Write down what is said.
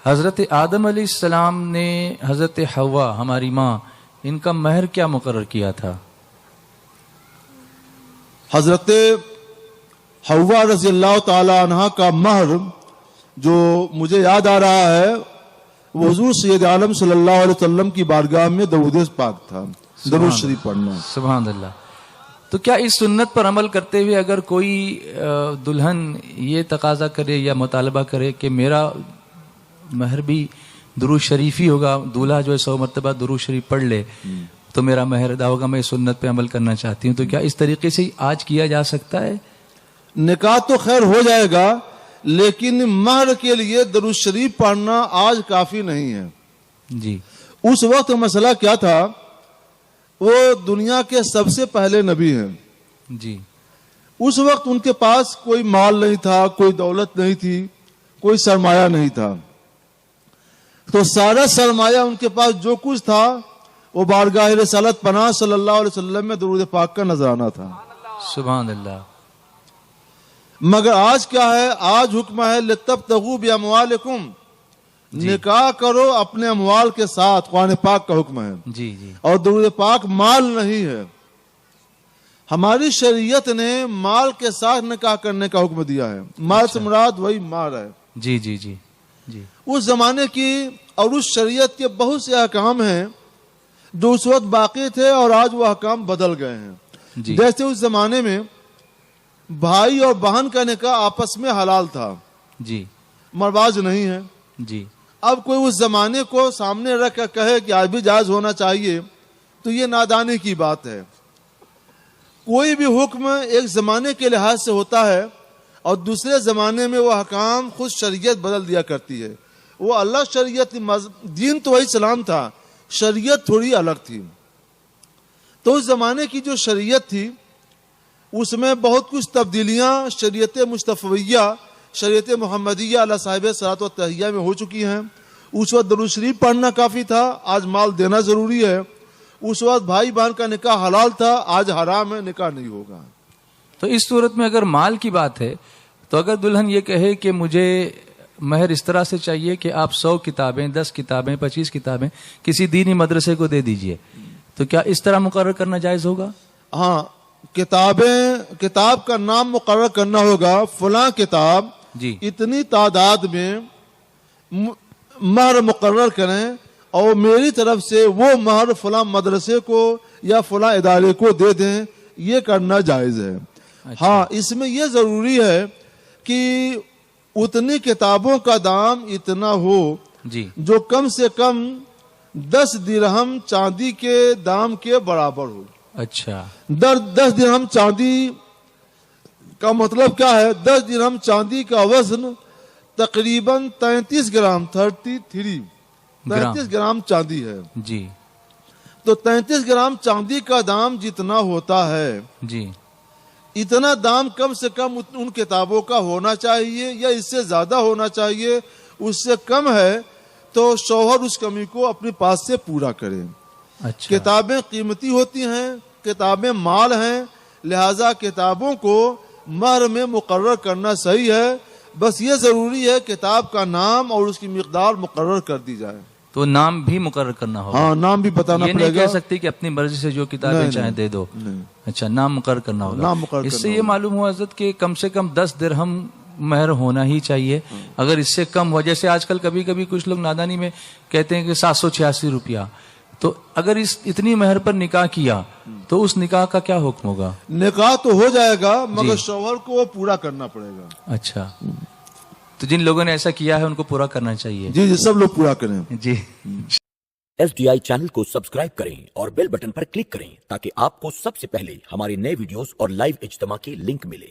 حضرت آدم علیہ السلام نے حضرت حوا ہماری ماں ان کا مہر کیا مقرر کیا تھا؟ حضرت حوا رضی اللہ تعالی عنہ کا مہر جو مجھے یاد آ رہا ہے وہ حضور سید عالم صلی اللہ علیہ وسلم کی بارگاہ میں درود پاک تھا، درود شریف پڑھنا۔ سبحان اللہ۔ تو کیا اس سنت پر عمل کرتے ہوئے اگر کوئی دلہن یہ تقاضا کرے یا مطالبہ کرے کہ میرا مہر بھی درود شریف ہی ہوگا، دولہا جو ہے 100 مرتبہ درود شریف پڑھ لے تو میرا مہر ادا ہوگا، میں اس سنت پہ عمل کرنا چاہتی ہوں، تو کیا اس طریقے سے آج کیا جا سکتا ہے؟ نکاح تو خیر ہو جائے گا، لیکن مہر کے لیے درود شریف پڑھنا آج کافی نہیں ہے۔ جی، اس وقت مسئلہ کیا تھا، وہ دنیا کے سب سے پہلے نبی ہیں۔ جی، اس وقت ان کے پاس کوئی مال نہیں تھا، کوئی دولت نہیں تھی، کوئی سرمایہ نہیں تھا، تو سارا سرمایہ ان کے پاس جو کچھ تھا وہ بارگاہ رسالت پناہ صلی اللہ علیہ وسلم میں درود پاک کا نذرانہ تھا۔ سبحان اللہ۔ مگر آج کیا ہے، آج حکم ہے لِتَبْتَغُوا بِأَمْوَالِكُمْ، نکاح کرو اپنے اموال کے ساتھ، قرآن پاک کا حکم ہے۔ جی جی، اور درود پاک مال نہیں ہے، ہماری شریعت نے مال کے ساتھ نکاح کرنے کا حکم دیا ہے۔ مال سے مراد وہی مال ہے۔ جی جی جی جی، اس زمانے کی اور اس شریعت کے بہت سے احکام ہیں جو اس وقت باقی تھے اور آج وہ احکام بدل گئے ہیں۔ جی، جیسے اس زمانے میں بھائی اور بہن کا نکاح آپس میں حلال تھا، جی مرواج نہیں ہے۔ جی، اب کوئی اس زمانے کو سامنے رکھ کر کہے کہ آج بھی جائز ہونا چاہیے تو یہ نادانی کی بات ہے۔ کوئی بھی حکم ایک زمانے کے لحاظ سے ہوتا ہے اور دوسرے زمانے میں وہ احکام خود شریعت بدل دیا کرتی ہے۔ وہ اللہ شریعت، دین تو وہی اسلام تھا، شریعت تھوڑی الگ تھی۔ تو اس زمانے کی جو شریعت تھی اس میں بہت کچھ تبدیلیاں شریعت مصطفیہ، شریعت محمدیہ علیہ صاحب صلاۃ و تحیہ میں ہو چکی ہیں۔ اس وقت درود شریف پڑھنا کافی تھا، آج مال دینا ضروری ہے۔ اس وقت بھائی بہن کا نکاح حلال تھا، آج حرام ہے، نکاح نہیں ہوگا۔ تو اس صورت میں اگر مال کی بات ہے تو اگر دلہن یہ کہے کہ مجھے مہر اس طرح سے چاہیے کہ آپ 100 کتابیں، 10 کتابیں، 25 کتابیں کسی دینی مدرسے کو دے دیجئے، تو کیا اس طرح مقرر کرنا جائز ہوگا؟ ہاں، کتاب کا نام مقرر کرنا ہوگا، فلاں کتاب جی، اتنی تعداد میں مہر مقرر کریں اور میری طرف سے وہ مہر فلاں مدرسے کو یا فلاں ادارے کو دے دیں، یہ کرنا جائز ہے۔ ہاں، اس میں یہ ضروری ہے کہ اتنی کتابوں کا دام اتنا ہو جی، جو کم سے کم 10 درہم چاندی کے دام کے برابر ہو۔ اچھا، 10 درہم چاندی کا مطلب کیا ہے؟ 10 درہم چاندی کا وزن تقریباً 33 گرام 33 گرام چاندی ہے۔ جی، تو 33 گرام چاندی کا دام جتنا ہوتا ہے جی، اتنا دام کم سے کم ان کتابوں کا ہونا چاہیے یا اس سے زیادہ ہونا چاہیے۔ اس سے کم ہے تو شوہر اس کمی کو اپنے پاس سے پورا کرے۔ اچھا، کتابیں قیمتی ہوتی ہیں، کتابیں مال ہیں، لہذا کتابوں کو مہر میں مقرر کرنا صحیح ہے۔ بس یہ ضروری ہے کتاب کا نام اور اس کی مقدار مقرر کر دی جائے۔ تو نام بھی مقرر کرنا ہوگا؟ ہاں، نام بھی بتانا یہ پڑے نہیں گا۔ کہہ سکتی کہ اپنی مرضی سے جو کتابیں چاہیں دے دو۔ اچھا، نام مقرر کرنا ہوگا۔ نام مقرر اس سے کرنا یہ ہوگا۔ معلوم ہوا حضرت کہ کم سے کم 10 درہم مہر ہونا ہی چاہیے۔ اگر اس سے کم ہو، جیسے آج کل کبھی کبھی کچھ لوگ نادانی میں کہتے ہیں کہ 786 روپیہ، تو اگر اتنی مہر پر نکاح کیا تو اس نکاح کا کیا حکم ہوگا؟ نکاح تو ہو جائے گا مگر شوہر کو وہ پورا کرنا پڑے گا۔ اچھا، تو جن لوگوں نے ایسا کیا ہے ان کو پورا کرنا چاہیے۔ جی جی، سب لوگ پورا کریں۔ جی، SDI چینل کو سبسکرائب کریں اور بیل بٹن پر کلک کریں تاکہ آپ کو سب سے پہلے ہمارے نئے ویڈیوز اور لائیو اجتماع کے لنک ملے۔